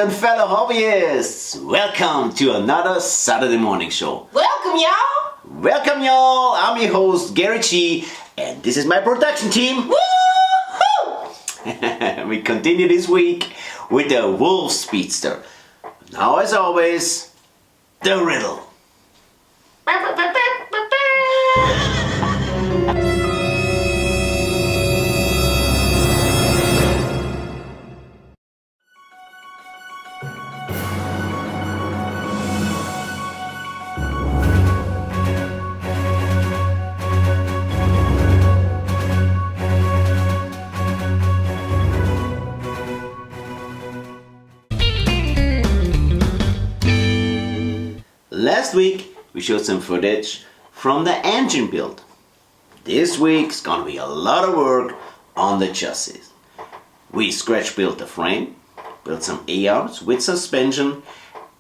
and fellow hobbyists! Welcome to another Saturday morning show. Welcome, y'all! Welcome, y'all! I'm your host, Gary G, and this is my production team. Woo-hoo! We continue this week with the Wulf Speedster. Now, as always, the riddle. Last week we showed some footage from the engine build. This week's gonna be a lot of work on the chassis. We scratch built the frame, built some A-arms with suspension,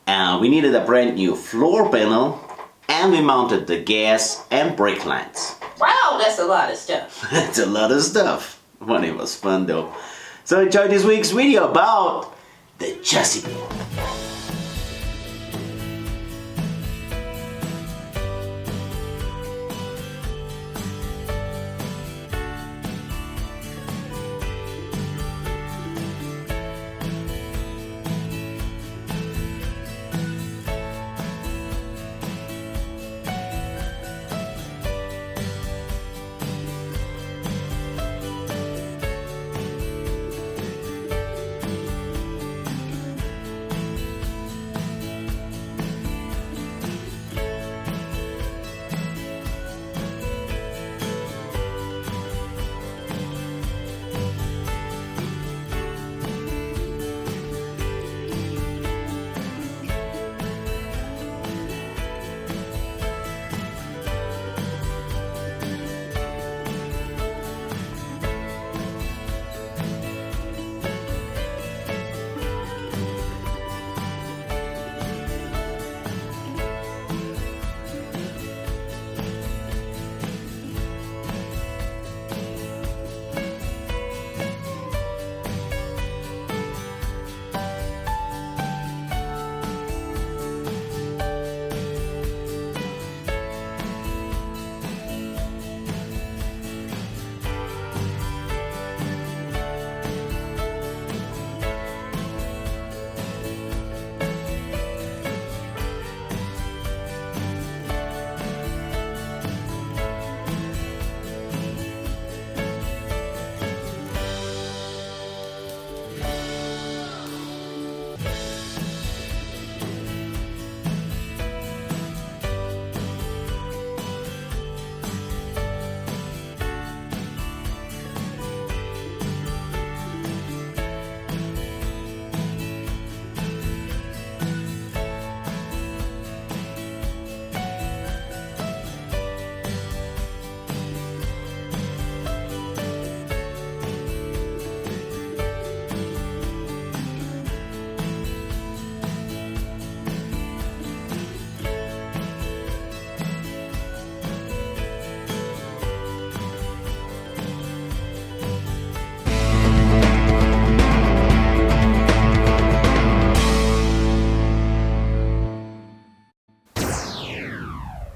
and we needed a brand new floor panel, and we mounted the gas and brake lines. Wow, that's a lot of stuff. That's a lot of stuff, but it was fun though. So enjoy this week's video about the chassis build.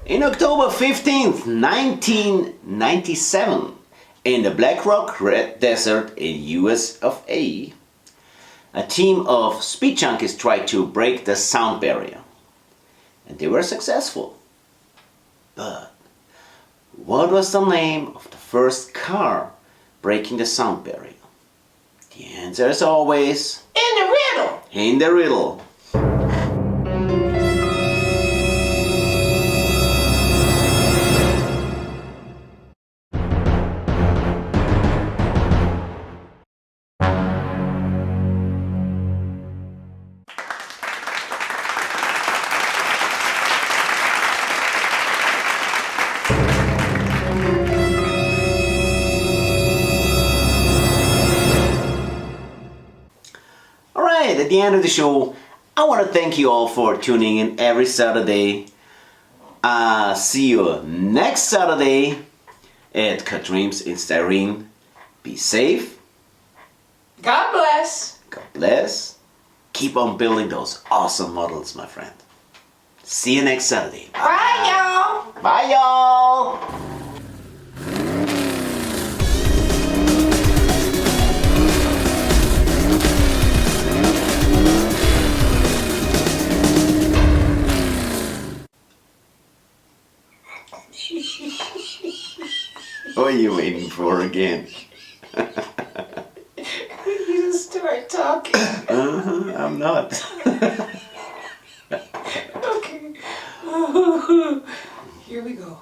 In October 15th, 1997, in the Black Rock Red Desert in US of A, a team of speed junkies tried to break the sound barrier. And they were successful. But what was the name of the first car breaking the sound barrier? The answer is always... In the riddle! In the riddle. At the end of the show, I want to thank you all for tuning in every Saturday. See you next Saturday at Cut Dreams in Styrene. Be safe. God bless. God bless. keep on building those awesome models, my friend. See you next Saturday. Bye, y'all. Bye, y'all. What are you waiting for again? You just start talking. I'm not. Okay. Here we go.